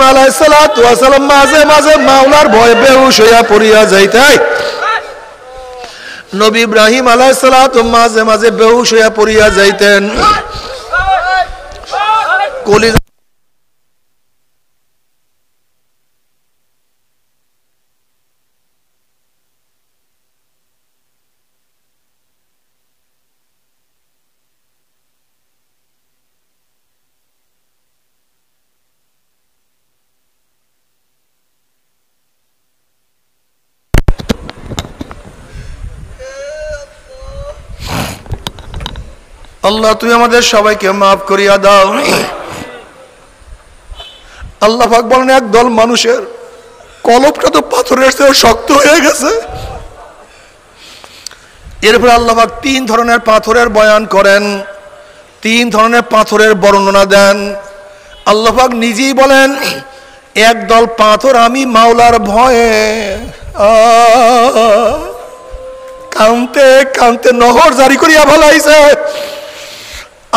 ইব্রাহিম আলাইহিস সালাতু ওয়াস সালাম মাঝে মাঝে মাওলার ভয়ে বেহুশ হইয়া পড়িয়া যাইতেন। নবী ইব্রাহিম আলাইহিস সালাতু মাঝে মাঝে বেহুশ হইয়া পড়িয়া যাইতেন। কলিজা আল্লাহ তুমি আমাদের সবাইকে মাফ করিয়া দাও। আল্লাহ পাক বলেন একদল মানুষের কলবটা তো পাথরের চেয়ে শক্ত হয়ে গেছে। এরপর আল্লাহ পাক 3 ধরনের পাথরের বয়ান করেন, 3 ধরনের পাথরের বর্ণনা দেন। আল্লাহ পাক নিজেই বলেন একদল পাথর আমি মাওলার ভয়ে কাঁদতে কাঁদতে নহর জারি করিয়া ফেলাইছে।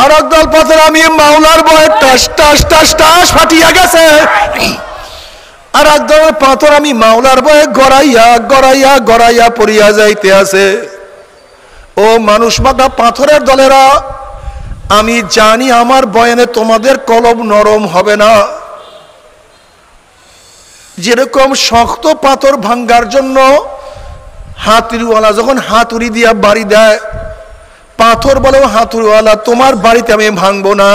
আর একদল পাথর আমি মাওলার ভয়ে টাস টাস টাস টাস ফাটিয়া গেছে। আর একদল পাথর আমি মাওলার ভয়ে গড়াইয়া গড়াইয়া গড়াইয়া পড়িয়া যাইতে আছে। ও মানুষ মাগা পাথরের দলেরা, আমি জানি আমার বয়ানে তোমাদের কলব নরম হবে না। যেরকম শক্ত পাথর ভাঙ্গার জন্য হাতুড়িওয়ালা যখন হাতুড়ি দিয়া বাড়ি দেয়, পাথর বলেও হাতুড়িওয়ালা তোমার বাড়িতে আমি ভাঙবো না,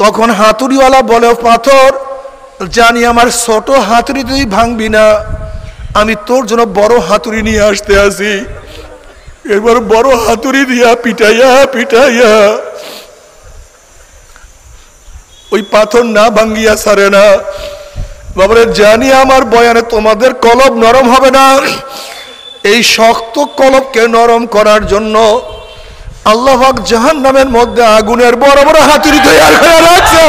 তখন হাতুড়িওয়ালা বলেও পাথর জানি আমার ছোট হাতুড়ি তুই ভাঙবি না, আমি তোর জন্য বড় হাতুড়ি নিয়ে আসতে আসি। এবার বড় হাতুড়ি দিয়া পিটাইয়া পিটাইয়া ওই পাথর না ভাঙ্গিয়া সারে না। বাবারে জানি আমার বয়ানে তোমাদের কলব নরম হবে না। এই শক্ত কলবকে নরম করার জন্য আল্লাহ পাক জাহান্নামের মধ্যে আগুনের বড় বড় হাতুড়ি তৈরি করে রাখছে।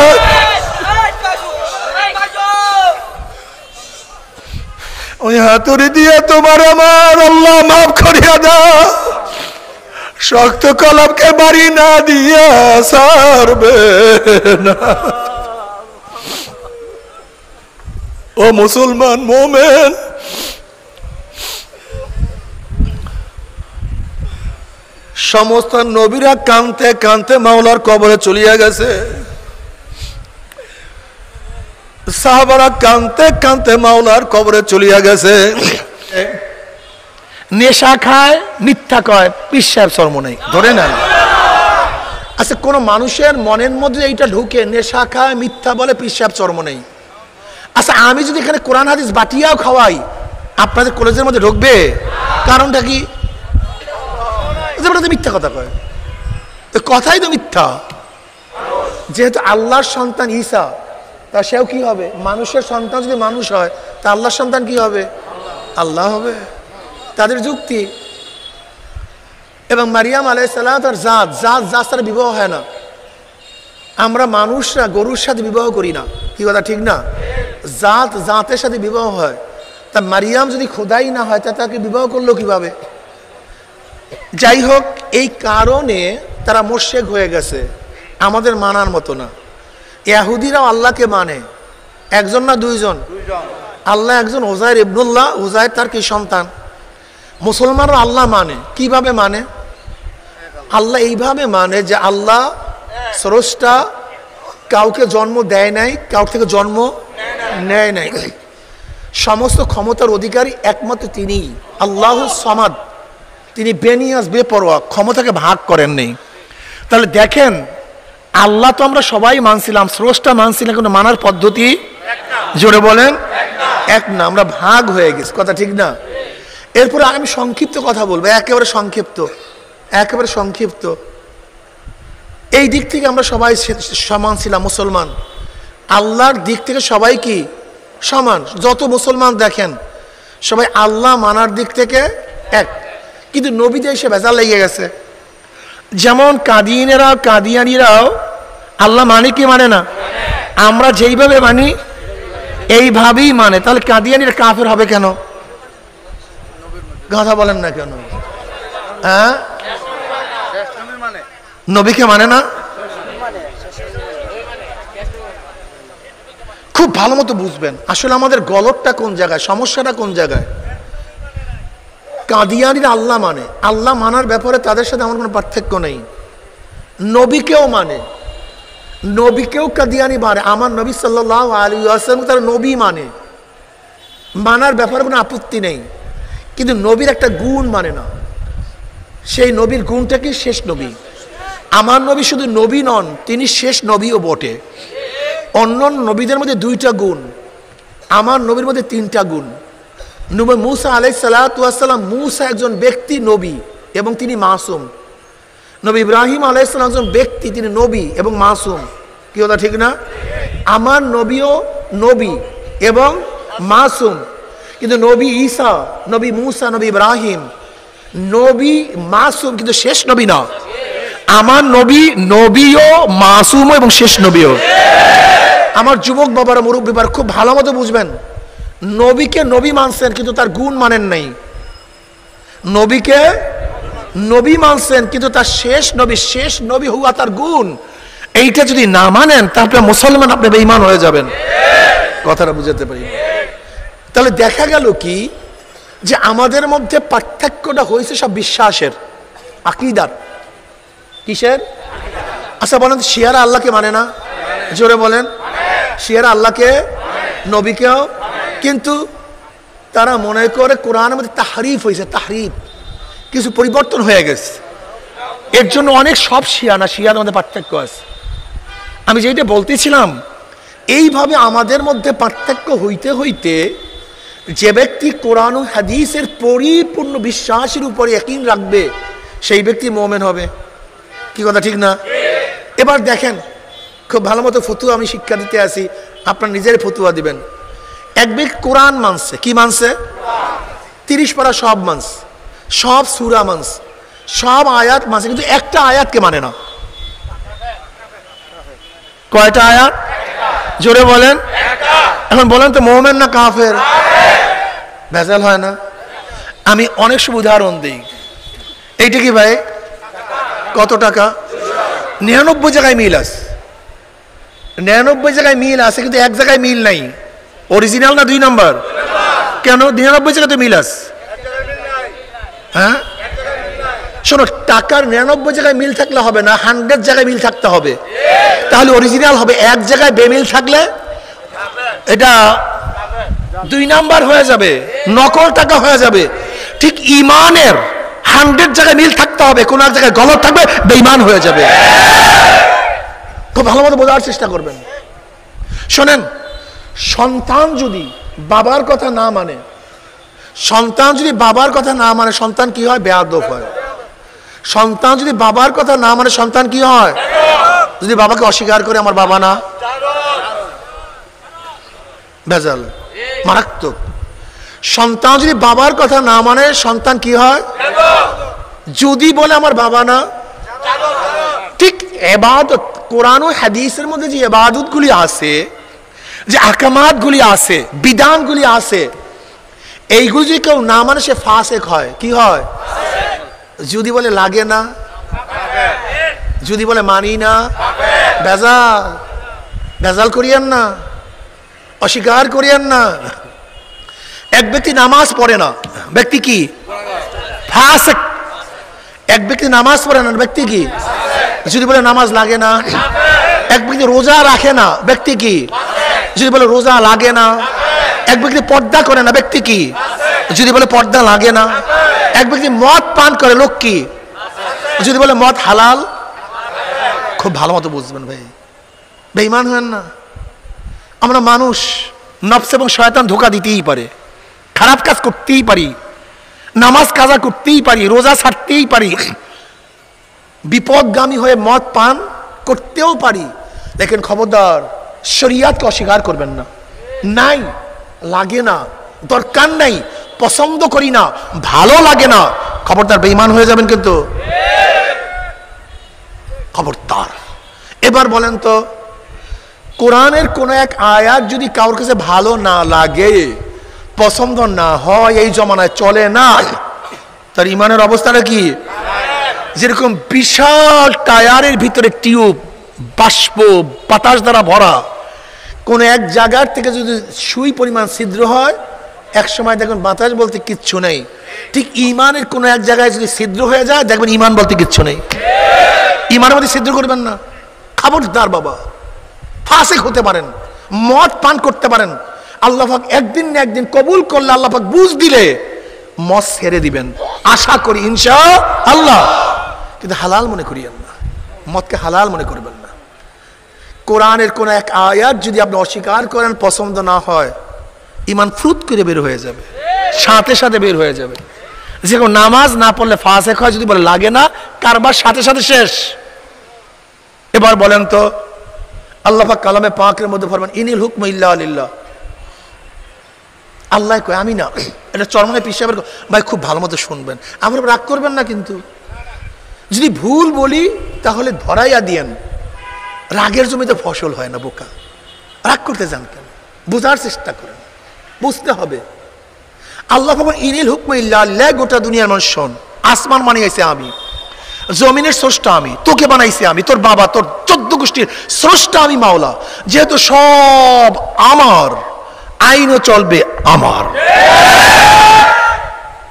ওই হাতুড়ি দিয়ে তোমার আমার আল্লাহ মাফ করিয়া দাও। শক্ত কলবকে বাড়ি না দিয়া ছাড়বে না। ও মুসলমান মোমেন, সমস্ত নবীরা কাঁদতে কাঁদতে মাওলার কবরে চলিয়া গেছে। সাহাবারা কাঁদতে কাঁদতে মাওলার কবরে চলিয়া গেছে। নেশা খায়, মিথ্যা কয়, পিসাব শর্ম নেই, ধরে নাই। আচ্ছা, কোন মানুষের মনের মধ্যে এইটা ঢুকে নেশা খায়, মিথ্যা বলে, পিসাব শর্ম নেই। আচ্ছা, আমি যদি এখানে কোরআন হাদিস বাটিয়াও খাওয়াই, আপনাদের কলেজের মধ্যে ঢুকবে? কারণটা কি? মিথ্যা কথা কয়, কথাই তো মিথ্যা। যেহেতু আল্লাহর সন্তান ঈসা, তা সেও কি হবে? মানুষের সন্তান যদি মানুষ হয়, তা আল্লাহর সন্তান কি হবে? আল্লাহ হবে। তাদের যুক্তি। এবং মারিয়াম আলাইহিস সালাম তার জাত তার বিবাহ হয় না। আমরা মানুষরা গরুর সাথে বিবাহ করি না, কি কথা ঠিক না? জাতের সাথে বিবাহ হয়। তা মারিয়াম যদি খোদাই না হয়, তা তাকে বিবাহ করলো কিভাবে? যাই হোক, এই কারণে তারা মুশরিক হয়ে গেছে, আমাদের মানার মতো না। ইহুদিরাও আল্লাহকে মানে, একজন না দুইজন? আল্লাহ একজন, উযাইর ইবনুল্লাহ, উযাইর তার কি সন্তান। মুসলমানরা আল্লাহ মানে, কিভাবে মানে? আল্লাহ এইভাবে মানে যে আল্লাহ স্রষ্টা, কাউকে জন্ম দেয় নাই, কাউ থেকে জন্ম নেয় নাই, সমস্ত ক্ষমতার অধিকারী একমাত্র তিনি আল্লাহুস সামাদ। তিনি বেনিয়াজ, বেপরোয়া, ক্ষমতাকে ভাগ করেন নেই। তাহলে দেখেন, আল্লাহ তো আমরা সবাই মানছিলাম, স্রষ্টা মানছিলাম, কিন্তু মানার পদ্ধতি জোরে বলেন এক না, আমরা ভাগ হয়ে গেছি, কথা ঠিক না? এরপরে আমি সংক্ষিপ্ত কথা বলবো, একেবারে সংক্ষিপ্ত। এই দিক থেকে আমরা সবাই সমান ছিলাম, মুসলমান। আল্লাহর দিক থেকে সবাই কি সমান? যত মুসলমান দেখেন সবাই আল্লাহ মানার দিক থেকে এক, কিন্তু নবীদের এসে ভেজাল লেগে গেছে। যেমন কাদিয়ানিরাও আল্লাহ মানে কি মানে না? আমরা যেইভাবে মানি এইভাবেই মানে। তাহলে কাদিয়ানিরা কাফের হবে কেন? কথা বলেন না কেন? হ্যাঁ, নবীকে মানে না। খুব ভালো মতো বুঝবেন আসলে আমাদের গলতটা কোন জায়গায়, সমস্যাটা কোন জায়গায়। কাদিয়ানিরা আল্লাহ মানে, আল্লাহ মানার ব্যাপারে তাদের সাথে আমার কোনো পার্থক্য নেই। নবীকেও মানে, নবীকেও কাদিয়ানি মানে, আমার নবী সাল্লাল্লাহু আলাইহি ওয়াসাল্লাম তারা নবী মানে, মানার ব্যাপারে কোনো আপত্তি নেই। কিন্তু নবীর একটা গুণ মানে না। সেই নবীর গুণটা কি? শেষ নবী। আমার নবী শুধু নবী নন, তিনি শেষ নবীও বটে। অন্য নবীদের মধ্যে 2টা গুণ, আমার নবীর মধ্যে 3টা গুণ। নবী মূসা আলাইহিস সালাতু ওয়াস সালাম, মূসা একজন ব্যক্তি নবী এবং তিনি মাসুম। নবী ইব্রাহিম আলাইহিস সালাম একজন ব্যক্তি, তিনি নবী এবং মাসুম। কি কথা ঠিক না? আমার নবীও নবী এবং মাসুম। কিন্তু নবী ঈসা, নবী মূসা, নবী ইব্রাহিম নবী মাসুম কিন্তু শেষ নবী না। আমার নবী নবীও মাসুমও এবং শেষ নবীও। আমার যুবক বাবারা, মুরব্বী বাবারা খুব ভালো মতো বুঝবেন, নবীকে নবী মানছেন কিন্তু তার গুণ মানেন নাই। নবীকে নবী মানছেন কিন্তু তার শেষ নবী হুয়া তার গুণ, এইটা যদি না মানেন তাহলে মুসলমান, আপনি বেঈমান হয়ে যাবেন। কথাটা বুঝাতে পারি? তাহলে দেখা গেল কি যে আমাদের মধ্যে পার্থক্যটা হয়েছে সব বিশ্বাসের, আকীদার। কিসের? আচ্ছা বলেন, শিয়ারা আল্লাহকে মানে না? জোরে বলেন। শিয়ারা আল্লাহকে, নবীকেও, কিন্তু তারা মনে করে কোরআনের মধ্যে তাহরিফ হয়েছে, তাহরিফ কিছু পরিবর্তন হয়ে গেছে। এর জন্য অনেক সব শিয়া না, শিয়ার মধ্যে পার্থক্য আছে। আমি যেটা বলতেছিলাম, এইভাবে আমাদের মধ্যে পার্থক্য হইতে হইতে যে ব্যক্তি কোরআন ও হাদিসের পরিপূর্ণ বিশ্বাসের উপরে ইয়াকিন রাখবে সেই ব্যক্তি মুমিন হবে। কি কথা ঠিক না? এবার দেখেন, খুব ভালো মতো ফতুয়া আমি শিক্ষা দিতে আসি, আপনার নিজের ফতুয়া দিবেন। এক ব্যক্তি কোরআন মানছে, কি মানছে? 30 পারা সব মানছে, সব সূরা মানছে, সব আয়াত মানছে, কিন্তু একটা আয়াতকে মানে না। কয়টা আয়াত? জোরে বলেন। এখন বলেন তো মুমিন না কাফের? ভেজাল হয় না? আমি অনেক সব উদাহরণ দিই। এইটা কি ভাই? কত টাকা? 99 জায়গায় মিল আছে, 99 জায়গায় মিল আছে, কিন্তু এক জায়গায় মিল নাই। অরিজিনাল না 2 নাম্বার? কেন? 99 জায়গাতে মিল আছে। হ্যাঁ শোনো, টাকার 99 জায়গায় মিল থাকলে হবে না, 100 জায়গায় মিল থাকতে হবে, তাহলে অরিজিনাল হবে। এক জায়গায় বেমিল থাকলে এটা 2 নাম্বার হয়ে যাবে, নকল টাকা হয়ে যাবে। ঠিক ইমানের 100 জায়গায় মিল থাকতে হবে, কোন এক জায়গায় গলত থাকবে, বেঈমান হয়ে যাবে। খুব ভালো মতো বোঝার চেষ্টা করবেন। শোনেন, সন্তান যদি বাবার কথা না মানে, সন্তান যদি বাবার কথা না মানে, সন্তান কি হয়? বেয়াদব হয়। সন্তান যদি বাবার কথা না মানে, সন্তান কি হয়? যদি বাবাকে অস্বীকার করে, আমার বাবা না, ভেজাল, মারাত্মক। সন্তান যদি বাবার কথা না মানে, সন্তান কি হয়? যদি বলে আমার বাবা না, ঠিক ইবাদত, কোরআন ও হাদিসের মধ্যে যে ইবাদতগুলি আছে, যে আহকামাতগুলি আছে, বিধানগুলি আছে, এইগুলি যদি কেউ না মানে সে ফাসিক হয়। কি হয়? যদি বলে লাগে না, যদি বলে মানি না, ভেজাল। ভেজাল করিয়েন না, অস্বীকার করিয়েন না। এক ব্যক্তি নামাজ পড়ে না, ব্যক্তি কি? ফাসিক। এক ব্যক্তি নামাজ পড়ে না, ব্যক্তি কি? যদি বলে নামাজ লাগে না। এক ব্যক্তি রোজা রাখে না, ব্যক্তি কি? যদি বলে রোজা লাগে না। এক ব্যক্তি পর্দা করে না, ব্যক্তি কি? যদি বলে পর্দা লাগে না। এক ব্যক্তি মদ পান করে, লোক কি? যদি বলে মদ হালাল। খুব ভালো মতো বুঝবেন ভাই, বেঈমান হন না। আমরা মানুষ, নফস এবং শয়তান ধোঁকা দিতেই পারে, খারাপ কাজ করতেই পারি, নামাজ কাজা করতেই পারি, রোজা ছাড়তেই পারি, বিপদগামী হয়ে মদ পান করতেও পারি। লেকিন খবরদার শরিয়াতকে অস্বীকার করবেন না। নাই, লাগে না, দরকার নাই, পছন্দ করি না, ভালো লাগে না, খবরদার বেঈমান হয়ে যাবেন কিন্তু, খবরদার। এবার বলেন তো, কোরআনের কোন এক আয়াত যদি কারোর কাছে ভালো না লাগে, পছন্দ না হয়, এই জমানায় চলে না, তার ইমানের অবস্থাটা কি? যেরকম বিশাল টায়ারের ভিতরে টিউব, বাষ্প, বাতাস দ্বারা ভরা, কোনো এক জায়গার থেকে যদি সুই পরিমাণ ছিদ্র হয়, এক সময় দেখবেন বাতাস বলতে কিচ্ছু নেই। ঠিক ইমানের কোনো এক জায়গায় যদি ছিদ্র হয়ে যায়, দেখবেন ইমান বলতে কিচ্ছু নেই। ইমানের মধ্যে ছিদ্র করবেন না, খবরদার বাবা। ফাসিক হতে পারেন, মদ পান করতে পারেন, আল্লাহ পাক একদিন না একদিন কবুল করলে, আল্লাহ পাক বুঝ দিলে মদ ছেড়ে দিবেন, আশা করি ইনশাআল্লাহ। কিন্তু হালাল মনে করিয়েন না, মদকে হালাল মনে করবেন না। কোরআনের কোন এক আয়াত যদি আপনি অস্বীকার করেন, পছন্দ না হয়, ইমান ফ্রুত করে বের হয়ে যাবে, সাথে সাথে বের হয়ে যাবে। যে কোনো নামাজ না পড়লে ফাসিক হয় যদি বলে লাগে না, কারবার সাথে সাথে শেষ। এবার বলেন তো, আল্লাহ পাক কালামে পাকের মধ্যে ফরমান ইনিল হুকমু ইল্লা লিল্লাহ। আল্লাহ কয়, আমি না। এটা চরমনে পীর সাহেবের ভাই, খুব ভালো মতো শুনবেন, আমার রাগ করবেন না। কিন্তু যদি ভুল বলি তাহলে ধরাইয়া দিয়েন। রাগের জমিতে ফসল হয় না বোকা, রাগ করতে যান কেন? বোঝার চেষ্টা করেন, বুঝতে হবে। আল্লাহ পাক ইনিল হুকমু ইল্লা লিল্লাহ। গোটা দুনিয়ার মানুষ শোন, আসমান বানিয়েছে আমি, জমিনের স্রষ্টা আমি, তোকে বানাইছি আমি, তোর বাবা, তোর 14 গোষ্ঠীর স্রষ্টা আমি মাওলা। যেহেতু সব আমার, আইনও চলবে আমার।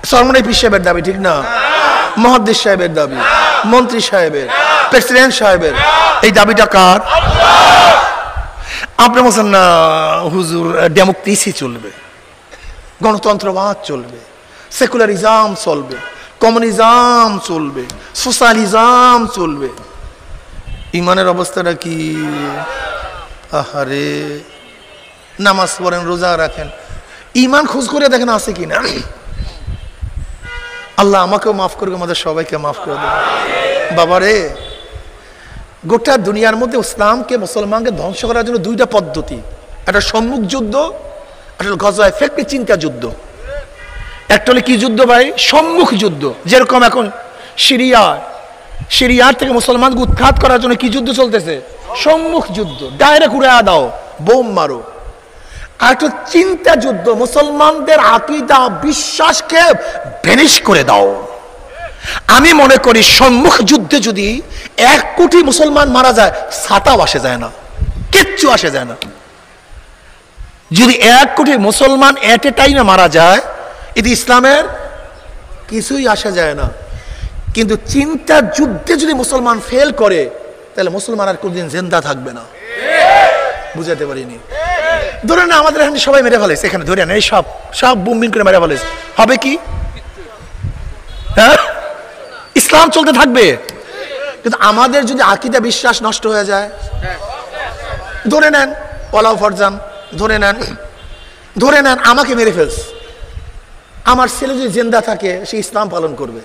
সরমনে পীর সাহেবের দাবি ঠিক না, মুহাদ্দিস সাহেবের দাবি, মন্ত্রী সাহেবের, প্রেসিডেন্ট সাহেবের, এই দাবিটা কার? আপনি বলছেন না হুজুর ডেমোক্রেসি চলবে, গণতন্ত্রবাদ চলবে, সেকুলারিজম চলবে, কমিউনিজম চলবে, সোশ্যালিজম চলবে। ইমানের অবস্থাটা কি? আহারে, নামাজ পড়েন, রোজা রাখেন, ইমান খোঁজ করে দেখেন আছে কিনা। আল্লাহ আমাকেও মাফ করবে, আমাদের সবাইকে মাফ করে দেবে। বাবারে, গোটা দুনিয়ার মধ্যে ইসলামকে, মুসলমানকে ধ্বংস করার জন্য দুইটা পদ্ধতি, একটা সম্মুখ যুদ্ধ, একটা গজওয়ায়ে ফিকর, চিন্তা যুদ্ধ। একটা হলে কি যুদ্ধ ভাই? সম্মুখ যুদ্ধ। যেরকম এখন সিরিয়ার থেকে মুসলমানকে উৎখাত করার জন্য কি যুদ্ধ চলতেছে? সম্মুখ যুদ্ধ, ডাইরেক্ট উড়ে দাও, বোম মারো। আর একটা চিন্তা যুদ্ধ, মুসলমানদের আকীদা বিশ্বাসকে ভ্যানিশ করে দাও। আমি মনে করি সম্মুখ যুদ্ধে যদি 1 কোটি মুসলমান মারা যায়, ছাতাও আসে যায় না, কিচ্ছু আসে যায় না। যদি 1 কোটি মুসলমান এট এ টাইমে মারা যায়, এটি ইসলামের কিছুই আসা যায় না। কিন্তু চিন্তা যুদ্ধে যদি মুসলমান ফেল করে, তাহলে মুসলমান আর কোনদিন জিন্দা থাকবে না। বুঝাতে পারিনি? ধরে না আমাদের এখানে সবাই মেরে ফেলেছে, এখানে ধরে না, এই সব বুমবিন করে মেরে ফেলেছে, হবে কি? হ্যাঁ, ইসলাম চলতে থাকবে। কিন্তু আমাদের যদি আকীদা বিশ্বাস নষ্ট হয়ে যায়, ধরে নেন ওয়ালাউ ফরজান, ধরে নেন আমাকে মেরে ফেলছে, আমার ছেলে যদি জিন্দা থাকে সে ইসলাম পালন করবে।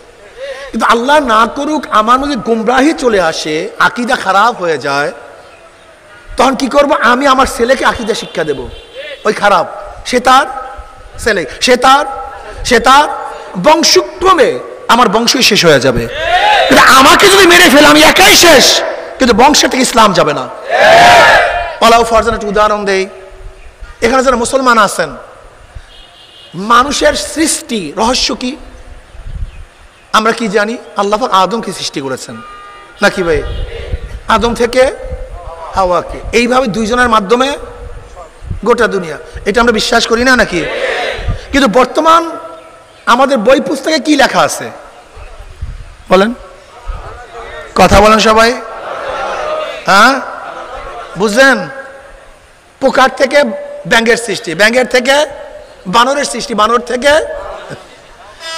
কিন্তু আল্লাহ না করুক আমার মধ্যে গুমরাহি চলে আসে, আকীদা খারাপ হয়ে যায়, তখন কি করব? আমি আমার ছেলেকে আকীদা শিক্ষা দেব। ওই খারাপ, সে তার ছেলে, সে তার বংশক্রমে আমার বংশই শেষ হয়ে যাবে। কিন্তু আমাকে যদি মেরে ফেলে আমি একাই শেষ, কিন্তু বংশ থেকে ইসলাম যাবে না। ওয়ালাউ ফরজান একটা উদাহরণ দেই। এখানে যারা মুসলমান আছেন, মানুষের সৃষ্টি রহস্য কি আমরা কি জানি? আল্লাহ পাক আদমকে সৃষ্টি করেছেন নাকি ভাই? আদম থেকে হাওয়াকে, এইভাবে দুইজনের মাধ্যমে গোটা দুনিয়া, এটা আমরা বিশ্বাস করি না নাকি? কিন্তু বর্তমান আমাদের বই পুস্তকে কি লেখা আছে বলেন, কথা বলেন সবাই। হ্যাঁ, বুঝলেন? পোকার থেকে ব্যাঙের সৃষ্টি, ব্যাঙের থেকে বানরের সৃষ্টি, বানর থেকে।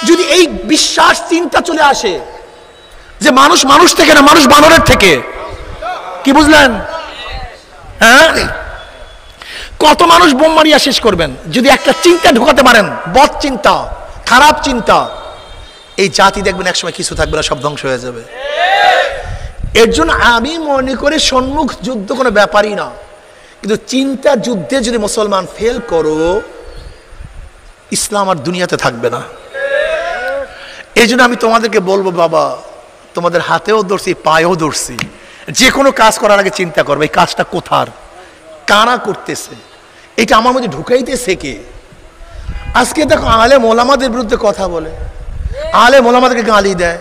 যদি এই বিশ্বাস চিন্তা চলে আসে যে মানুষ থেকে না, মানুষ বানরের থেকে, কি বুঝলেন? হ্যাঁ, কত মানুষ বোম মারিয়া শেষ করবেন যদি একটা চিন্তা ঢোকাতে পারেন, বদ চিন্তা, খারাপ চিন্তা। এই জাতি দেখবেন একসময় কিছু থাকবে না, সব ধ্বংস হয়ে যাবে। এর জন্য আমি মনে করি সম্মুখ যুদ্ধ কোনো ব্যাপারই না, কিন্তু চিন্তা যুদ্ধে যদি মুসলমান ফেল করো, ইসলাম আর দুনিয়াতে থাকবে না। এই জন্য আমি তোমাদেরকে বলবো, বাবা তোমাদের হাতেও ধরছি, পায়েও ধরছি, যে কোনো কাজ করার আগে চিন্তা করবে এই কাজটা কোথার, কারা করতেছে, এটা আমার মধ্যে ঢুকাইতেছে কে। আজকে দেখো আলেম ওলামাদের বিরুদ্ধে কথা বলে, আলেম ওলামাদেরকে গালি দেয়,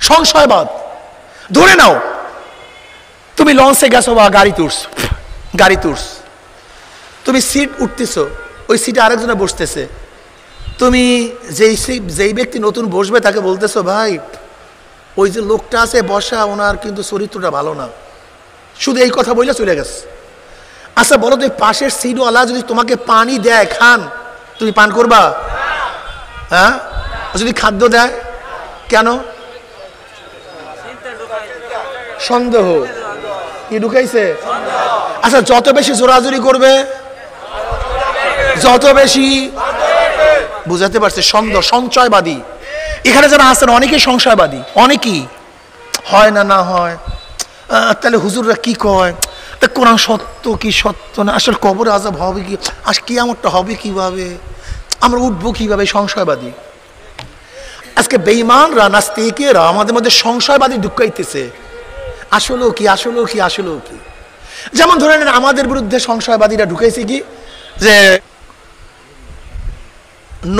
সংশয়বাদ। ধরে নাও তুমি লঞ্চে গেছো বা গাড়িতে উঠছো, গাড়ি তুলস, তুমি সিট উঠতেছো, ওই সিটে আরেকজনে বসতেছে, তুমি যেই ব্যক্তি নতুন বসবে তাকে বলতেছো, ভাই ওই যে লোকটা আছে বসা, ওনার কিন্তু চরিত্রটা ভালো না, শুধু এই কথা বলে চলে গেছে। আচ্ছা বলো, তুমি পাশের সিটওয়ালা যদি তোমাকে পানি দেয়, খান, তুমি পান করবা? হ্যাঁ, যদি খাদ্য দেয়, কেন? সন্দেহ কি ঢুকাইছে? আচ্ছা যত বেশি জোরাজুরি করবে, যত বেশি, বুঝাতে পারছে? সন্দেহ, সঞ্চয়বাদী। এখানে যারা আছেন অনেকেই সংশয়বাদী, অনেকেই হয় না, না হয় তাহলে হুজুররা কি কয়, তা কোরআন সত্য কি সত্য না, আসলে কবরে আযাব হবে কি, আজ কিয়ামতটা হবে কিভাবে, আমরা উঠবো কিভাবে, সংশয়বাদী। আজকে বেঈমানরা, নাস্তিকেরা আমাদের মধ্যে সংশয়বাদী ঢুকাইতেছে, আসলেও কি, আসলেও কি, আসলেও কি। যেমন ধরে নেন আমাদের বিরুদ্ধে সংশয়বাদীরা ঢুকাইছে কি, যে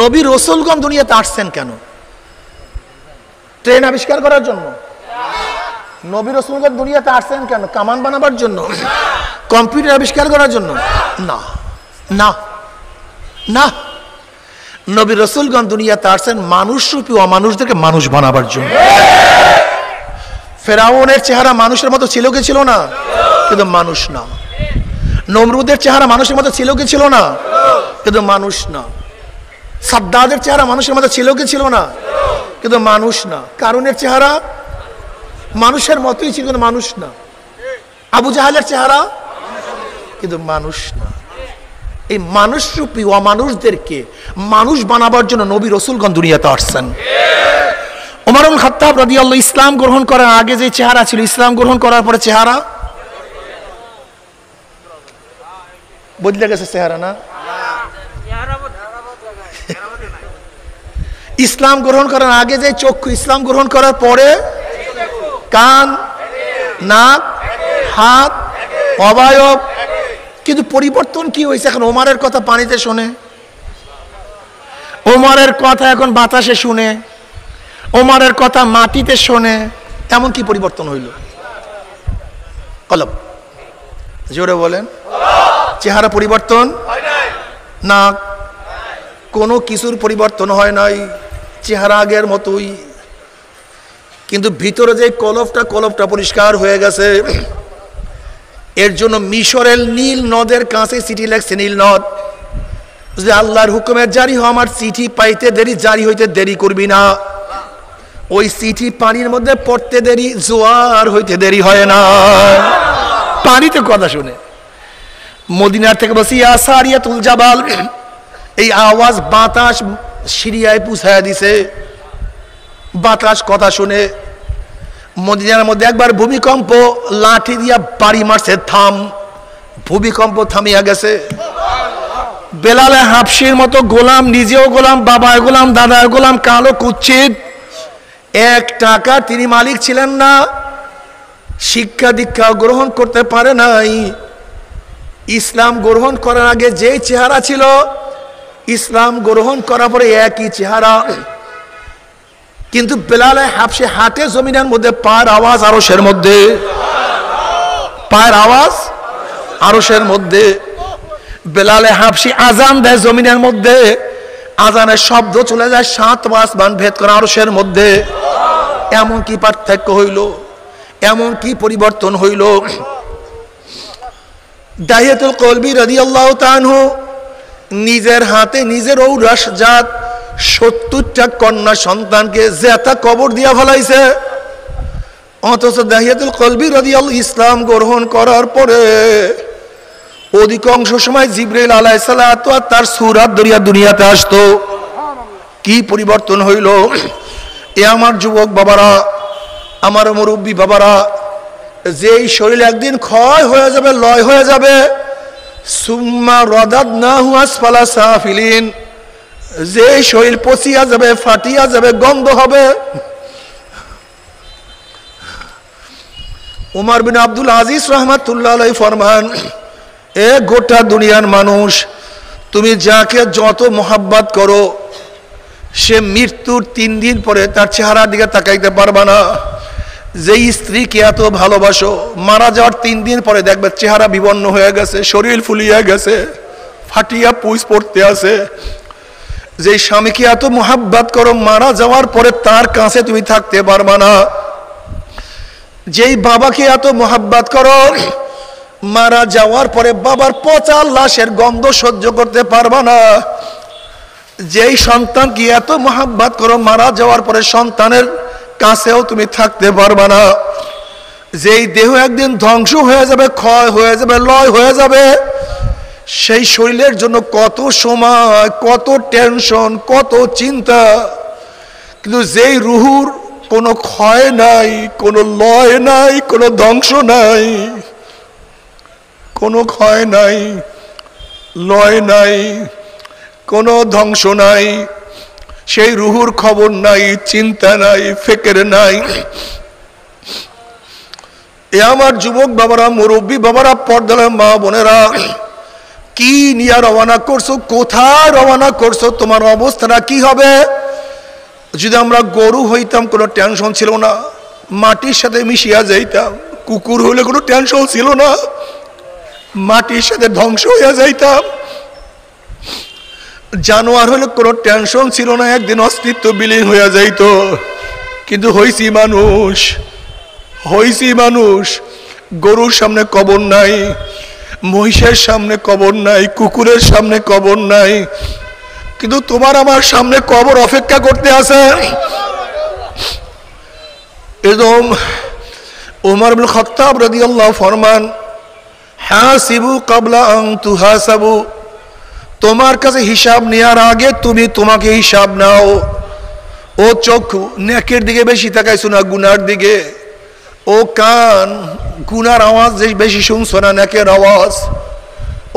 নবী রাসূলগণ দুনিয়াতে আসছেন কেন? ট্রেন আবিষ্কার করার জন্য? নবী রাসূলগণ দুনিয়াতে আসছেন কেন? কামান বানাবার জন্য? কম্পিউটার আবিষ্কার করার জন্য? না না না, নবী রাসূলগণ দুনিয়াতে আসছেন মানুষরূপী অমানুষদেরকে মানুষ বানাবার জন্য। ফেরাউনের চেহারা মানুষের মতো ছিল কি ছিল না? কিন্তু মানুষ না। নমরুদের চেহারা মানুষের মতো ছিল কি ছিল না? কিন্তু মানুষ না। সাদ্দাদের চেহারা মানুষের মতো ছিল কি ছিল না? কিন্তু মানুষ না। কারুনের চেহারা মানুষের মতোই ছিল, কিন্তু মানুষ না। আবু জাহেলের চেহারা, কিন্তু মানুষ না। এই মানুষরূপী অমানুষদেরকে মানুষ বানাবার জন্য নবী রাসূলগণ দুনিয়াতে আসছেন। ওমর ইবনে খাত্তাব রাদিয়াল্লাহু ইসলাম গ্রহণ করার আগে যে চেহারা ছিল, ইসলাম গ্রহণ করার পরে চেহারা বদলে গেছে। চেহারা না, ইসলাম গ্রহণ করার আগে যে চক্ষু, ইসলাম গ্রহণ করার পরে কান, নাক, হাত, অবয়ব, কিন্তু পরিবর্তন কি হয়েছে? এখন ওমরের কথা পানিতে শোনে, ওমরের কথা এখন বাতাসে শুনে, ওমরের কথা মাটিতে শোনে, এমন কি পরিবর্তন হইল? কলব, জোরে বলেন। চেহারা পরিবর্তন না, কোনো কিছুর পরিবর্তন হয় নাই, চেহারা আগের মতোই, কিন্তু ভিতরে যে কলবটা পরিষ্কার হয়ে গেছে। এর জন্য মিশরের নীল নদের কাছে চিঠি লেখছে, নীল নদ, যে আল্লাহর হুকুমের জারি হওয়া, আমার চিঠি পাইতে দেরি, জারি হইতে দেরি করবি না। ওই চিঠি পানির মধ্যে পড়তে দেরি, জোয়ার হইতে দেরি হয় না। পানিতে কথা শুনে মদিনার থেকে বসি ইয়া সারিয়াতুল জাবাল, এই আওয়াজ বাতাস সিরিয়ায় পুছায়া দিছে। বাতাস কথা শুনে মদিনার মধ্যে একবার ভূমিকম্প, লাঠি দিয়া বাড়ি মারছে, থাম। ভূমিকম্প থামিয়া গেছে। বেলালে হাবশির মতো গোলাম, নিজেও গোলাম, বাবায় গোলাম, দাদায় গোলাম, কালো কুচ্ছিত, 1 টাকা তিনি মালিক ছিলেন না, শিক্ষা দীক্ষা গ্রহণ করতে পারে নাই। ইসলাম গ্রহণ করার আগে যেই চেহারা ছিল, ইসলাম গ্রহণ করার পরে একই চেহারা। কিন্তু বেলালে হাবশি হাটে জমিনের মধ্যে, পায়ের আওয়াজ আরশের মধ্যে, পায়ের আওয়াজ আরশের মধ্যে। বেলালে হাবশি আজান দেয় জমিনের মধ্যে, আজানের শব্দ চলে যায় 7 আসমান ভেদ করে আরশের মধ্যে। এমন কি পার্থক্য হইল, এমন কি পরিবর্তন হইল। দাহিয়াতুল কলবি রাদিয়াল্লাহু তাআলা আনহু নিজের হাতে নিজের ঔরস জাত 70টা কন্যা সন্তানকে জেতা কবর দিয়া ফেলাইছে। অথচ দাহিয়াতুল কলবি রাদিয়াল্লাহু ইসলাম গ্রহণ করার পরে অধিকাংশ সময় জিবরাইল আলাইহিস সালাতু ওয়া তার সূরাত ধরিয়া দুনিয়াতে আসতো। কি পরিবর্তন হইল। এ আমার যুবক বাবারা, আমার মুরব্বী বাবারা, যেই শরীর একদিন ক্ষয় হয়ে যাবে, লয় হয়ে যাবে, সুম্মা রাদাদনাহু আসফালা সাফিলিন, যে শরীর পচিয়া যাবে, ফাটিয়া যাবে, গন্ধ হবে। উমর বিন আব্দুল আজিজ রাহমাতুল্লাহ আলাইহি ফরমান, এ গোটা দুনিয়ার মানুষ, তুমি যাকে যত মোহাব্বত করো, সে মৃত্যুর 3 দিন পরে তার চেহারার দিকে তাকাইতে পারবা না। যে স্ত্রীকে এত ভালোবাসো, মারা যাওয়ার 3 দিন পরে দেখবে চেহারা বিবর্ণ হয়ে গেছে, শরীর ফুলিয়ে গেছে, ফাটিয়া পুঁজ পড়তে আছে। যে স্বামীকে এত মোহাব্বত করো, মারা যাওয়ার পরে তার কাছে তুমি থাকতে পারবা না। যেই বাবাকে এত মোহাব্বত করো, মারা যাওয়ার পরে বাবার পচা লাশের গন্ধ সহ্য করতে পারবা না। যেই সন্তানকে এত মোহাব্বত করো, মারা যাওয়ার পরে সন্তানের কাছেও তুমি থাকতে পারবা না। যেই দেহ একদিন ধ্বংস হয়ে যাবে, ক্ষয় হয়ে যাবে, লয় হয়ে যাবে, সেই শরীরের জন্য কত সময়, কত টেনশন, কত চিন্তা। কিন্তু যেই রুহুর কোনো ক্ষয় নাই, কোনো লয় নাই, কোনো ধ্বংস নাই, কোনো ক্ষয় নাই, লয় নাই, কোনো ধ্বংস নাই, সেই রুহুর খবর নাই, চিন্তা নাই, ফিকির নাই। এ আমার যুবক বাবারা, মুরব্বী বাবারা, পর্দার মা বোনেরা, কি নিয়ে রওনা করছো, কোথায় রওনা করছো, তোমার অবস্থাটা কি হবে? যদি আমরা গরু হইতাম কোনো টেনশন ছিল না, মাটির সাথে মিশিয়া যাইতাম। কুকুর হইলে কোনো টেনশন ছিল না, মাটির সাথে ধ্বংস হইয়া যাইতাম। জানোয়ার হলে কোনো টেনশন ছিল না, একদিন অস্তিত্ব বিলীন হইয়া যাইত। কিন্তু হইছি মানুষ, হইছি মানুষ। গরুর সামনে কবর নাই, মহিষের সামনে কবর নাই, কুকুরের সামনে কবর নাই, কিন্তু তোমার আমার সামনে কবর অপেক্ষা করতে আছে। এরকম ওমর ইবনে খাত্তাব রাদিয়াল্লাহু ফরমান, হাসিবু ক্বাবলা আন তুহাসাবু, তোমার কাছে হিসাব নেওয়ার আগে তুমি তোমাকে হিসাব নাও। ও চক্ষু, নেকের দিকে বেশি তাকাইছো না গুনার দিকে? ও কান, গুনার আওয়াজ বেশি শুনছো না নেকের আওয়াজ?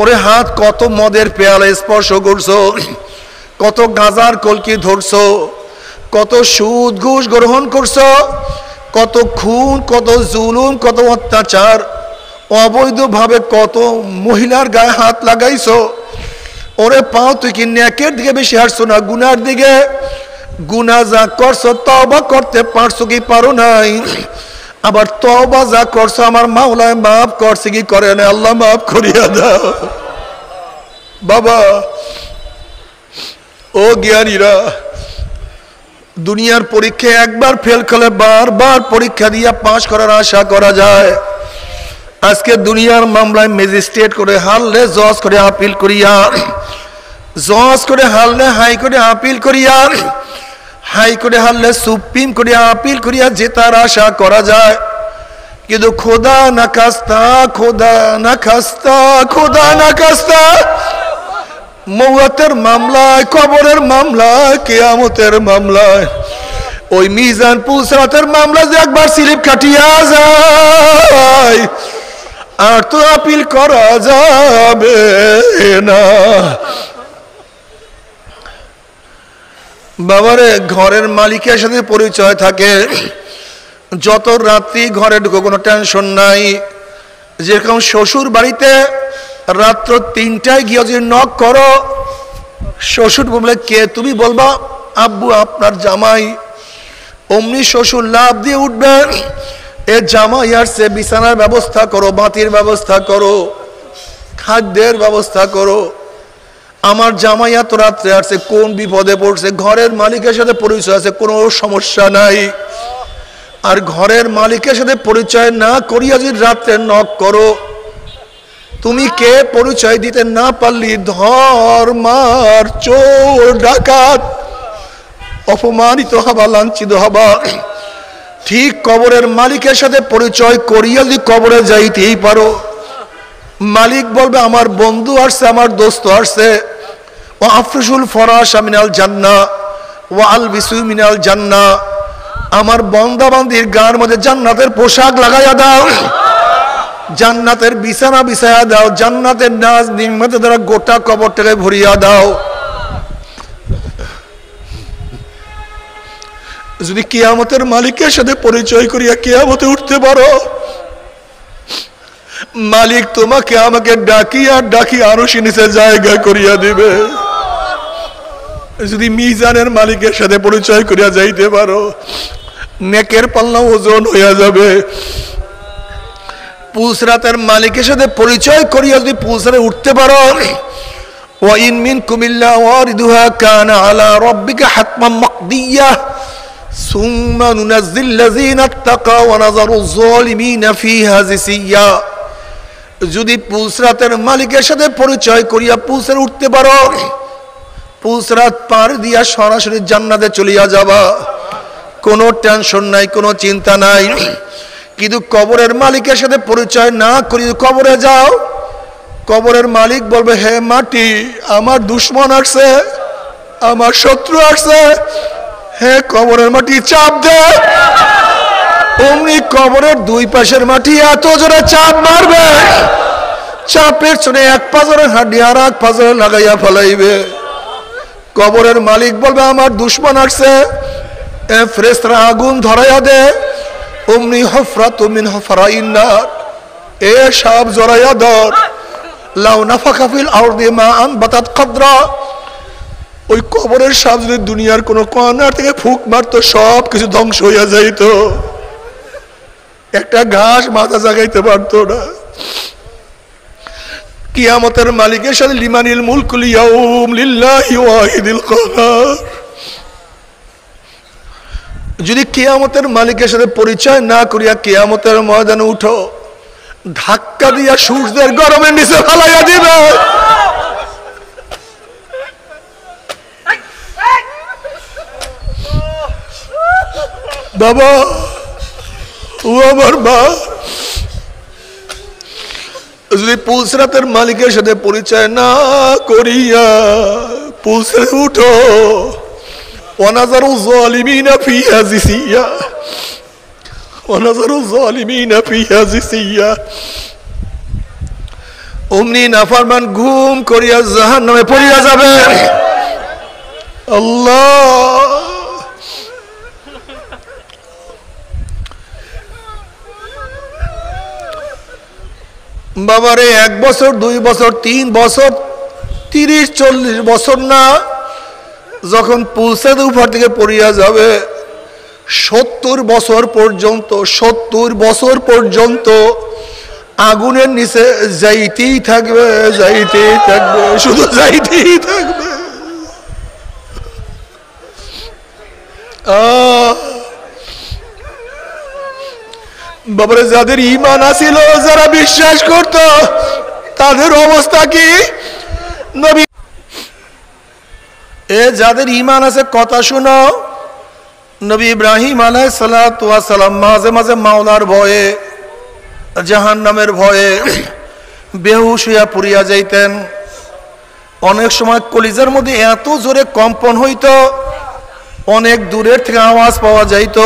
ওরে হাত, কত মদের পেয়ালা স্পর্শ করছো, কত গাঁজার কলকি ধরছো, কত সুদ ঘুষ গ্রহণ করছো, কত খুন, কত জুলুম, কত অত্যাচার, অবৈধভাবে কত মহিলার গায়ে হাত লাগাইছো। ওরে পাও, তুই কি নেকের দিকে বেশি হাঁটছো না গুনার দিকে? গুনাহ যা করছো তওবা করতে পারছো কি পারো নাই? আবার তওবা যা করছো আমার মাওলায় মাফ করছে কি করে না? আল্লাহ মাফ করিয়া দাও। বাবা ও জ্ঞানীরা, দুনিয়ার পরীক্ষায় একবার ফেল করলে বারবার পরীক্ষা দিয়ে পাশ করার আশা করা যায়। আজকে দুনিয়ার মামলায় ম্যাজিস্ট্রেট করে হারলে জজ করে আপিল করিয়া, জজ করে হারলে হাইকোর্টে আপিল করিয়া, হাইকোর্টে হারলে সুপ্রিম কোর্টে আপিল করিয়া জেতার আশা করা যায়। কিন্তু খোদা না খাস্তা, খোদা না খাস্তা, খোদা না খাস্তা, মওয়াতের মামলায়, কবরের মামলায়, কিয়ামতের মামলায়, ওই মিজান পুলসরাতের মামলা যে একবার স্লিপ কাটিয়া যায় আর তো আপিল করা যাবে না। বাবারে, ঘরের মালিকের সাথে পরিচয় থাকে, যত রাত্রি ঘরে ঢুকো কোনো টেনশন নাই। যেরকম শ্বশুর বাড়িতে রাত্র 3টায় গিয়ে যদি নক করো, শ্বশুর বলবে কে? তুমি বলবা আব্বু আপনার জামাই। অমনি শ্বশুর লাভ দিয়ে উঠবেন, এ জামাই আসছে, বিছানার ব্যবস্থা করো, বাতির ব্যবস্থা করো, খাদ্যের ব্যবস্থা করো। আমার জামাই এত রাত্রে আসছে, কোন বিপদে পড়ছে? ঘরের মালিকের সাথে পরিচয় আছে, কোনো সমস্যা নাই। আর ঘরের মালিকের সাথে পরিচয় না করিয়া যদি রাত্রে নক করো, তুমি কে পরিচয় দিতে না পারলি ধর, মার, চোর, ডাকাত, অপমানিত হবা, লাঞ্ছিত হবা। ঠিক কবরের মালিকের সাথে পরিচয় করিয়া যদি কবরে যাইতেই পারো, মালিক বলবে আমার বন্ধু আসছে, আমার দোস্ত আসছে। ও আফরুশুল ফরাশ মিনাল জান্নাহ ওয়া আলবিসু মিনাল জান্নাহ, আমার বান্দা বান্দির গায়ের মধ্যে জান্নাতের পোশাক লাগাইয়া দাও, জান্নাতের বিছানা বিছাইয়া দাও, জান্নাতের নাজ নিয়ামতের দ্বারা গোটা কবরটাকে ভরিয়া দাও। যদি কিয়ামতের মালিকের সাথে পরিচয় করিয়া কিয়ামতে উঠতে পারো, মালিক তোমাকে আমাকে ডাকিয়া ডাকি আরশি নিচে জায়গা করিয়া দিবে। যদি মিজানের মালিকের সাথে পরিচয় করিয়া যাইতে পারো, নেকের পাল্লা ওজন হয়ে যাবে। পুলসরাতের মালিকের সাথে পরিচয় করিয়া যদি পুলসরে উঠতে পারো, ওয়াইন মিনকুম ইল্লা ওয়ারিদুহা কানা আলা রাব্বিকা হাতমান মাকদিয়া সুম্মা নুনাজ্জিল লাযিনা ইত্তাকাউ ওয়া নাযারুজ যালিমিনা ফিহা জিসিয়া। যদি পুলসরাতের মালিকের সাথে পরিচয় করিয়া পুলসরে উঠতে পারো, পুলসরাত পার দিয়া সরাসরি জান্নাতে চলিয়া যাবা, কোনো টেনশন নাই, কোনো চিন্তা নাই। কিন্তু কবরের মালিকের সাথে পরিচয় না করি কবরে যাও, কবরের মালিক বলবে, হে মাটি, আমার দুশ্মন আসছে, আমার শত্রু আসছে, হে কবরের মাটি চাপ দে। অমনি কবরের দুই পাশের মাটি এত জোরে চাপ মারবে, চাপের চলে এক পাজরের হাড্ডি আর এক পাজরে লাগাইয়া ফেলাইবে। কবরের মালিক বলবে, আমার দুশ্মন আসছে, ফেরেশতারা আগুন ধরাইয়া দে। অমনি হুফরাতুম মিন হুফরাইন নার, এ সাপ জড়াইয়া ধর। লাউ নাফাখা ফিল আরদি মাআন বাতাত কদরা, ওই কবরের সাপ যদি দুনিয়ার কোনো কর্নার থেকে ফুক মারতো, সব কিছু ধ্বংস হইয়া যাইত, একটা ঘাস মাথা জাগাইতে পারতো না। কিয়ামতের মালিকের সাথে লিমানিল মুলকুল ইয়াউম লিল্লাহি ওয়াহিদিল কাহার। যদি কিয়ামতের মালিকের সাথে পরিচয় না করিয়া কিয়ামতের ময়দানে উঠো, ধাক্কা দিয়া সূর্যের গরমের নিচে ফেলাইয়া দিবে। বাবা, ও আমার মা, যদি পুলসরাতের মালিকের সাথে পরিচয় না করিয়া পুলসরে উঠো, ওয়ানাজারু যালিমিনা ফিহা জিসিয়া, ওয়ানাজারু যালিমিনা ফিহা জিসিয়া। অমনি নাফরমান ঘুম করিয়া জাহান্নামে পড়িয়া যাবে। আল্লাহ, বাবারে, 1 বছর 2 বছর 3 বছর 30-40 বছর না, যখন পুলসের উপর থেকে পড়িয়া যাবে, 70 বছর পর্যন্ত, 70 বছর পর্যন্ত আগুনের নিচে যাইতেই থাকবে, যাইতেই থাকবে, শুধু যাইতেই থাকবে। বাবারে, যাদের ঈমান আছিল, যারা বিশ্বাস করত, তাদের অবস্থা কি? নবী, যাদের ঈমান আছে কথা শুনো। নবী ইব্রাহিম আলাইহিস সালাতু ওয়াস সালাম মাঝে মাঝে মাওলার ভয়ে, জাহান্নামের ভয়ে বেহুশ হইয়া পড়িয়া যাইতেন। অনেক সময় কলিজার মধ্যে এত জোরে কম্পন হইত, অনেক দূরের থেকে আওয়াজ পাওয়া যাইত।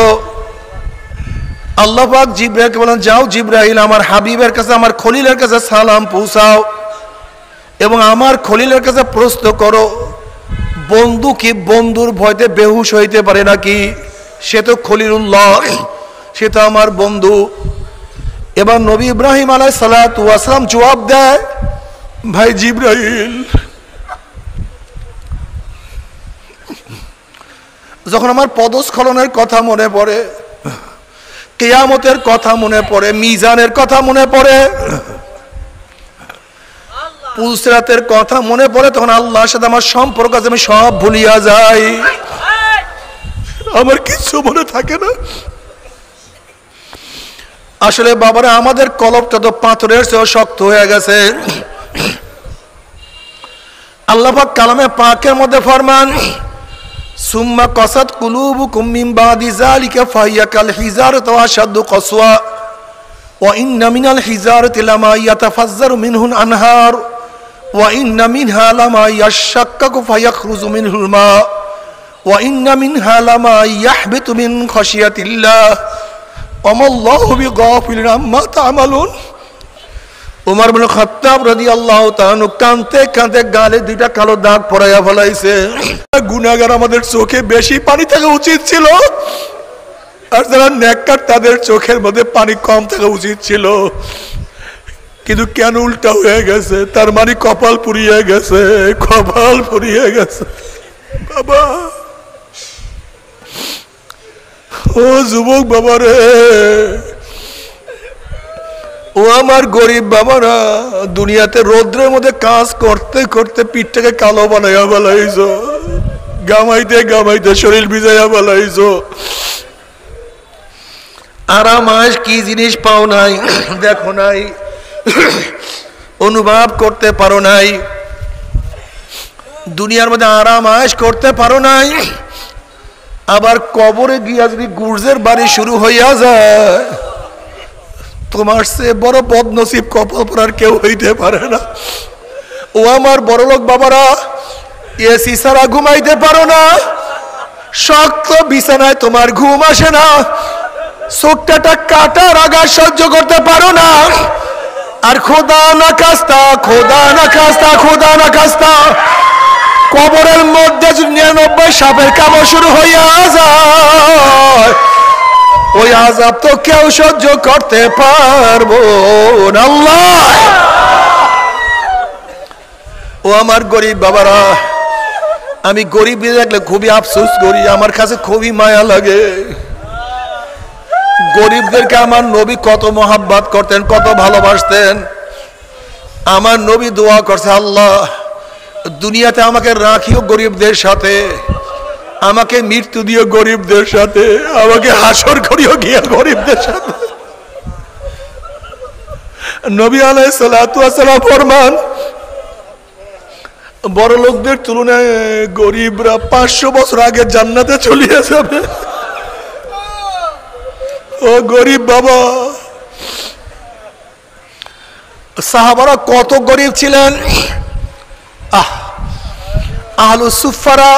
আল্লাহ পাক জিবরাইলকে বলেন, যাও জিবরাইল, আমার হাবিবের কাছে, আমার খলিলের কাছে সালাম পৌঁছাও এবং আমার খলিলের কাছে প্রশ্ন করো, বন্ধু কি বন্ধুর ভয়তে বেহুশ হইতে পারে নাকি? সে তো খলিলুল্লাহ, সে তো আমার বন্ধু। এবার নবী ইব্রাহিম আলাইহিস সালাতু ওয়াস সালাম জবাব দেয়, ভাই জিবরাইল, যখন আমার পদস্খলনের কথা মনে পড়ে, কিয়ামতের কথা মনে পড়ে, মিজানের কথা মনে পড়ে, পুলসরাতের কথা মনে পড়ে, তখন আল্লাহর সাথে আমার সম্পর্ক আছে, আমি সব ভুলিয়া যাই, আমার কিছু মনে থাকে না। আসলে বাবারা, আমাদের কলবটা তো পাথরের চেয়েও শক্ত হয়ে গেছে। আল্লাহ পাক কালামে পাকের মধ্যে ফরমান, সুম্মা কাসাত কুলুবুকুম মিন বাদি যালিকা ফাহিয়া কাল হিজারাতি ওয়া আশাদ্দু কাসওয়া ওয়া ইন্না মিনাল হিজারাতি লামা ইয়াতাফাজ্জারু মিনহুল আনহার ওয়া ইন্না মিনহা লামা ইয়াশাক্কাকু ফায়াখরুজু মিনহুল মা ওয়া ইন্না মিনহা লামা ইয়াহবিতু মিন খাশিয়াতিল্লাহ ওয়া মাল্লাহু বিগাফিলিন আম্মা তা'মালুন। উমর ইবনে খাত্তাব রাদিয়াল্লাহু তাআলা কাঁদতে কাঁদতে গালে 2টা কালো দাগ পড়াইয়া ফেলাইছে। গুনাহগার আমাদের চোখে বেশি পানি থাকা উচিত ছিল, আর যারা নেককার তাদের চোখের মধ্যে পানি কম থাকা উচিত ছিল, কিন্তু কেন উল্টা হয়ে গেছে? তার মানে কপাল পুড়িয়ে গেছে, কপাল পুড়িয়ে গেছে। বাবা, ও যুবক বাবারে, ও আমার গরিব বাবারা, দুনিয়াতে রৌদ্রের মধ্যে কাজ করতে করতে পিঠটাকে কালো বানাইয়া বলাইছো, গামাইতে গামাইতে শরীর ভিজাইয়া বলাইছো। আরাম আয়েশ কি জিনিস পাও নাই, দেখো নাই, অনুভব করতে পারো নাই। দুনিয়ার মধ্যে আরাম আয়েশ করতে পারো নাই, আবার কবরে গিয়া যদি গুর্জের বাড়ি শুরু হইয়া যায়, তোমার সে বড় বদনসিব কপাল পরার কেউ হইতে পারে না। ও আমার বড়লোক বাবারা, এসি ছাড়া ঘুমাইতে পারো না, শক্ত বিছানায় তোমার ঘুম আসে না, চোখটা কাটার আঘাত সহ্য করতে পারো না। আর খোদা না খাস্তা, খোদা না খাস্তা, খোদা না খাস্তা, কবরের মধ্যে যদি 99 সাপের কামড় শুরু হইয়া যায়, ওই আযাব তো কেউ সহ্য করতে পারবো না। আল্লাহ, ও আমার গরিব বাবারা, আমি গরিব দেখলে খুবই আফসোস করি, আমার কাছে খুবই মায়া লাগে। গরিবদেরকে আমার নবী কত মহাব্বত করতেন, কত ভালোবাসতেন। আমার নবী দোয়া করছে, আল্লাহ দুনিয়াতে আমাকে রাখিও গরিবদের সাথে, আমাকে মৃত্যু দিও গরিবদের সাথে, আমাকে হাসর করিও গিয়া গরিবদের সাথে। নবী আলাইহিস সালাতু ওয়াস সালাম ফরমান, বড় লোকদের তুলনায় গরিবরা 500 বছর আগে জান্নাতে চলে যাবে। ও গরিব বাবা, সাহাবারা কত গরিব ছিলেন। আহলুস সুফফারা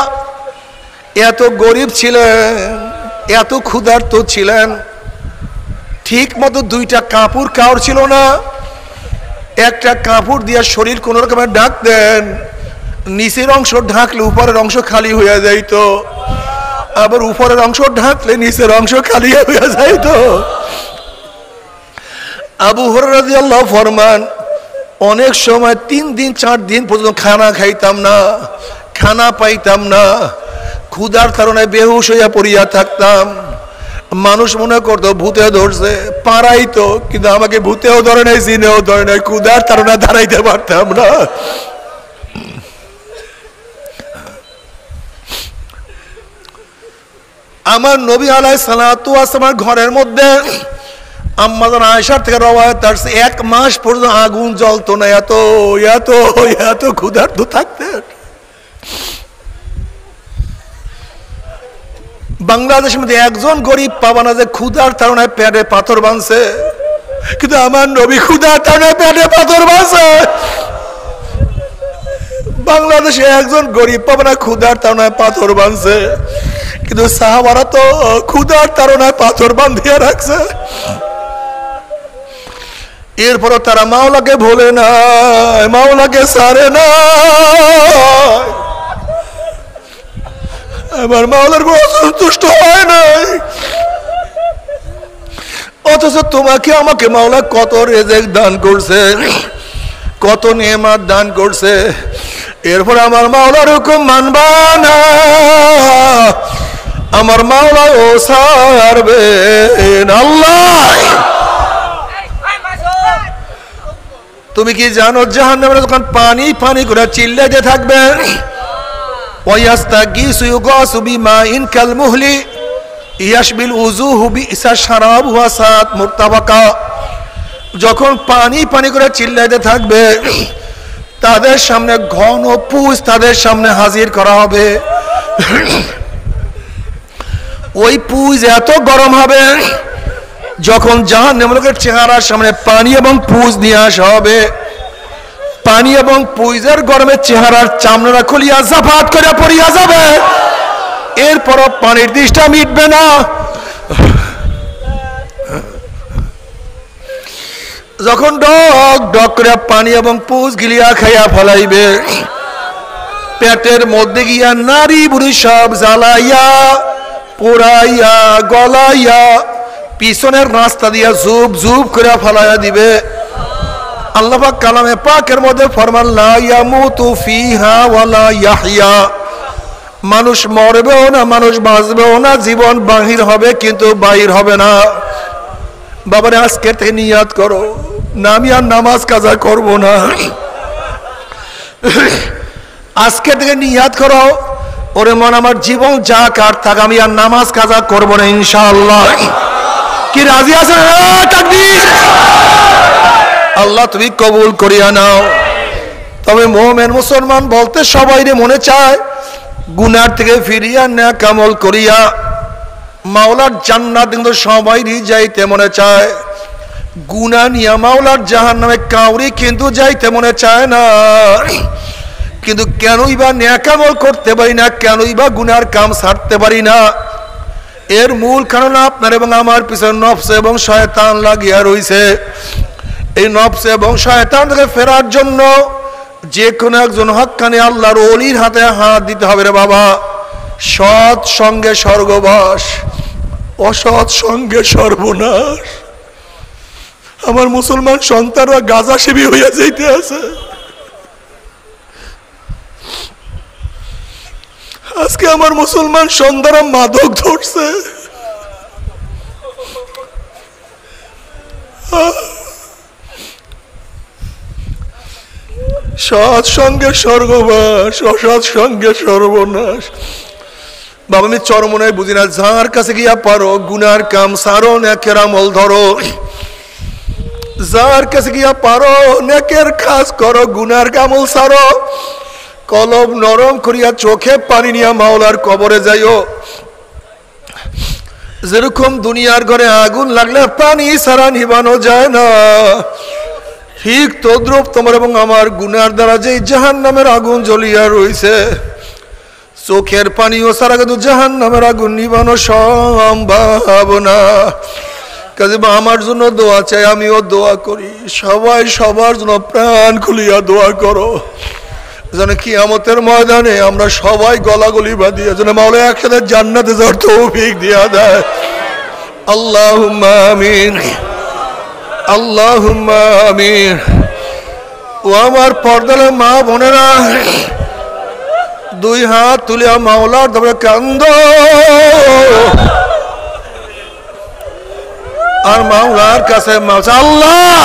এত গরিব ছিলেন, এত ক্ষুধার্ত ছিলেন, ঠিক মতো 2টা কাপড় কাউর ছিল না। একটা কাপড় দিয়ে শরীর কোন রকমে ঢাক দেন, নিচের অংশ ঢাকলে উপরের অংশ খালি হয়ে যাইত, আবার উপরের অংশ ঢাকলে নিচের অংশ খালি হয়ে যাইত। আবু হুরায়রা রাদিয়াল্লাহু ফরমান, অনেক সময় 3 দিন 4 দিন পর্যন্ত খানা খাইতাম না, খানা পাইতাম না, ক্ষুধার কারণে বেহুশ হইয়া পড়িয়া থাকতাম। মানুষ মনে করতো ভূতে ধরছে, পারাইতো, কিন্তু আমাকে ভূতেও ধরে নাই, জিনেও ধরে নাই, ক্ষুধার কারণে দাঁড়াইতে পারতাম না। আমার নবী আলাইহিস সালাতু ওয়াস সালাম ঘরের মধ্যে আম্মা জান আয়েশার থেকে রওয়ায়াত আছে, 1 মাস পর্যন্ত আগুন জ্বলতো না, এত এত এত ক্ষুধার্ত থাকতেন। বাংলাদেশের মধ্যে একজন গরিব পাবা না যে ক্ষুধার কারণে পেটে পাথর বাঁধছে, কিন্তু আমার নবী ক্ষুধার কারণে পেটে পাথর বাঁধছে। বাংলাদেশে একজন গরিব পাবা না ক্ষুধার কারণে পাথর বাঁধছে, কিন্তু সাহাবারা তো ক্ষুধার কারণে পাথর বাঁধিয়ে রাখছে। এরপরও তারা মাওলাকে ভোলে না, মাওলাকে ছাড়ে না। আমার মাওলার বড় সন্তুষ্ট হয় নাই, অথচ তোমাকে আমাকে মাওলা কত রিজিক দান করছে, কত নেয়ামত দান করছে, এরপর আমার মাওলার হুকুম মানবা না, আমার মাওলা ও ছাড়বে না। আল্লাহ, তুমি কি জানো জাহান্নামে যখন পানি পানি করে চিল্লাইতে থাকবে, ওয়ায়াস্তাগীসু ইউগাসু বিমাইন কালমুহলি ইয়াশবিল উযুহু বিইসা শারাবু ওয়া সাত মুরতাবাকা, যখন পানি পানি করে চিল্লাইতে থাকবে, তাদের সামনে ঘন পুষ তাদের সামনে হাজির করা হবে। ওই পুষ এত গরম হবে, যখন জাহান্নামী লোকের চেহারার সামনে পানি এবং পুষ নিয়ে আসা হবে, পানি এবং পুইজের গরমে চেহারার চামড়া খুলিয়া জাফাত করে পড়িয়া যাবে, এরপরও পানির তৃষ্ণা মিটবে না। যখন ডক ডক করে পানি এবং পুষ গিলিয়া খাইয়া ফলাইবে, পেটের মধ্যে গিয়া নারী বুড়ি সব জ্বালাইয়া পোড়াইয়া গলাইয়া পিছনের রাস্তা দিয়া জুব জুব করে ফলাইয়া দিবে। আল্লাহ পাক কালামে পাকের মধ্যে ফরমান, লা ইয়ামুতু ফিহা ওয়ালা ইয়াহইয়া, মানুষ মরবেও না, মানুষ বাঁচবেও না, জীবন বাহির হবে কিন্তু বাহির হবে না। বাবারে আজকের থেকে নিয়াত করো, না আমি আর নামাজ কাজা করব না। আজকের থেকে নিয়াত করো, ওরে মন আমার জীবন যা কার থাক আমি আর নামাজ কাজা করব না ইনশাআল্লাহ। কি রাজি আছেন? তাকবীর! আল্লাহ তুমি কবুল করিয়া নাও। তবে মুমিন মুসলমান বলতে সবাইরে মনে চায় গুনার থেকে ফিরিয়া নেক আমল করিয়া মাওলার জান্নাত কিন্তু সবাইরই যাইতে মনে চায়। গুনাহ নিয়া মাওলার জাহান্নামে কাউরি কিন্তু যাইতে মনে চায় না। কিন্তু কেনই বা নেক আমল করতে পারি না, কেনই বা গুনার কাম ছাড়তে পারি না? এর মূল কারণ আপনার এবং আমার পিছনে নফস এবং শয়তান লাগিয়া রইছে। এই নফস এবং শয়তান থেকে ফেরার জন্য যে কোনো একজন হক্কানি আল্লাহর ওলির হাতে হাত দিতে হবে রে বাবা। সৎ সঙ্গে স্বর্গবাস, অসৎ সঙ্গে সর্বনাশ। আমার মুসলমান সন্তানরা গাঁজা সেবী হইয়া যাইতে আছে। আজকে আমার মুসলমান সন্তানরা মাদক ধরছে। সৎ সঙ্গে স্বর্গবাস, অসৎ সঙ্গে সর্বনাশ। বাবা আমি চরমনায় বুঝি না, যার কাছে গিয়া পারো গুনার কাম সারো, নেকের আমল ধরো। যার কাছে গিয়া পারো নেকের কাজ করো, গুনার কামল সারো। কলব নরম করিয়া চোখে পানি নিয়া মাওলার কবরে যাইও। যেরকম দুনিয়ার ঘরে আগুন লাগলে পানি ছাড়া নিবানো যায় না, ঠিক তদ্রুপ তোমার এবং আমার গুনার দ্বারা যে জাহান্নামের আগুন জ্বলিয়া রইছে, চোখের পানিও ছাড়া কিন্তু জাহান্নামের আগুন নিবানো সম্ভব না। কাজে আমার জন্য দোয়া চাই, আমিও দোয়া করি। সবাই সবার জন্য প্রাণ খুলিয়া দোয়া করো, যেন কিয়ামতের ময়দানে আমরা সবাই গলাগলি বাঁধিয়া যেন মাওলা একসাথে জান্নাতে যাওয়ার তৌফিক দিয়া দেয়। আল্লাহুম্মা আমিন, আল্লাহুম্মা আমিন। ও আমার পর্দালে মা বোনেরা, দুই হাত তুলিয়া মাওলার দরবারে কান্দো আর মাওলার কাছে মাওলা, আল্লাহ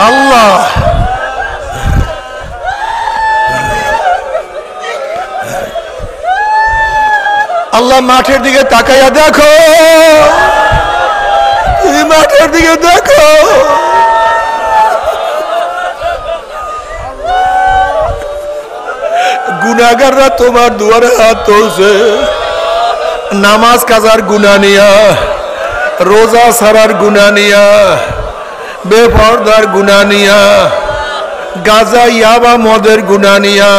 আল্লাহ আল্লাহ মাঠের দিকে তাকাইয়া দেখো, তুমি মাঠের দিকে দেখো। গুনাহগাররা তোমার দুয়ারে হাত তুলছে, নামাজ কাজার গুনাহ নিয়া, রোজা ছাড়ার গুনাহ নিয়া, বেপরদার গুনাহ নিয়া, গাঁজা ইয়াবা মদের গুনাহ নিয়া।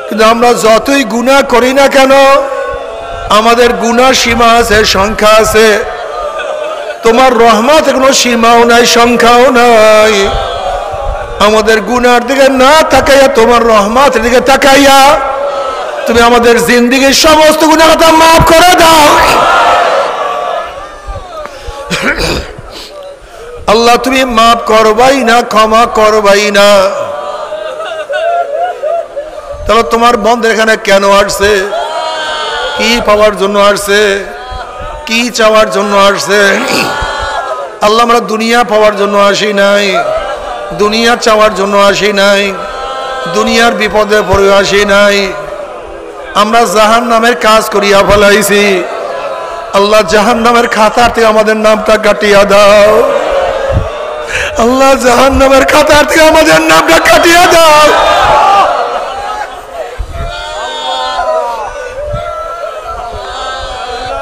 কিন্তু আমরা যতই গুনাহ করি না কেন, আমাদের গুনাহ সীমা আছে, সংখ্যা আছে। তোমার রহমতের কোনো সীমাও নাই, সংখ্যাও নাই। আমাদের গুনার দিকে না তাকাইয়া তোমার রহমতের দিকে তাকাইয়া তুমি আমাদের জিন্দেগীর সমস্ত গুনাহ কথা মাফ করে দাও। আল্লাহ তুমি মাফ করবাই না, ক্ষমা করবাই না। তাহলে তোমার বন্ধের এখানে কেন আসছে? কি পাওয়ার জন্য আসছে? কি চাওয়ার জন্য আসছে? আল্লাহ আমরা দুনিয়া পাওয়ার জন্য আসি নাই, দুনিয়া চাওয়ার জন্য আসি নাই, দুনিয়ার বিপদে পড়ে আসি নাই। আমরা জাহান্নামের কাজ করিয়া ফেলাইছি। আল্লাহ জাহান্নামের খাতার থেকে আমাদের নামটা কাটিয়া দাও। আল্লাহ জাহান্নামের খাতার থেকে আমাদের নামটা কাটিয়া দাও।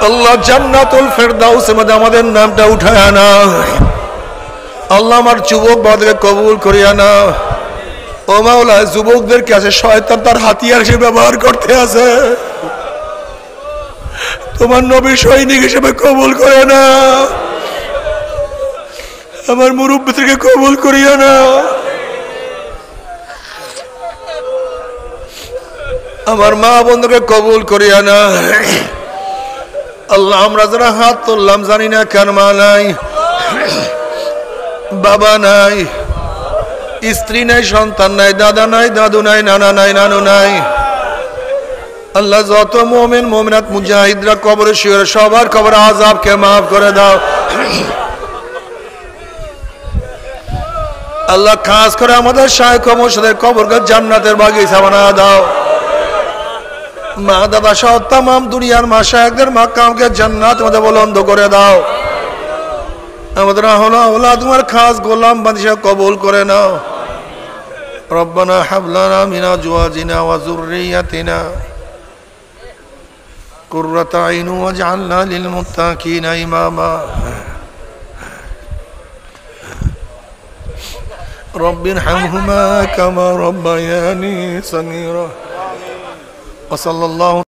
আল্লাহ জান্নাতুল ফেরদাউসের মধ্যে আমাদের নামটা উঠায় না। আল্লাহ আমার যুবক বাদকে কবুল করিয়া না। ও মাওলা, যুবকদের কাছে শয়তান তার হাতিয়ার হিসেবে ব্যবহার করতে আছে, তোমার নবী সৈনিক হিসেবে কবুল করে না। আমার মুরব্বীদেরকে কবুল করিয়া না। আমার মা বন্ধুকে কবুল করিয়া না। আল্লাহ আমরা যারা হাত তুললাম জানি না কেন মা নাই, বাবা নাই, স্ত্রী নাই, সন্তান নাই, দাদা নাই, দাদু নাই, নানা নাই, নানু নাই। আল্লাহ যত মুমিন মুমিনাত মুজাহিদরা কবরে শুয়ে সবার কবর আযাবকে মাফ করে দাও। আল্লাহ খাস করে আমাদের শায়খ মুর্শিদের কবরকে জান্নাতের বাগিচা বানায় দাও। মা দাদা সহ তামাম দুনিয়ার মাশায়েখদের মাকামকে জান্নাতের মধ্যে বুলন্দ করে দাও। আমাদের আওলাদ তোমার খাস গোলাম বাদশা কবুল করে নাও। রব্বানা হাব লানা মিন আজওয়াজিনা ওয়া যুররিয়াতিনা কুররাতা আইন ওয়াজআলনা লিল মুত্তাকিনা ইমামা। রব্বিরহামহুমা কামা রাব্বায়ানি সগীরা। ওয়া সাল্লাল্লাহু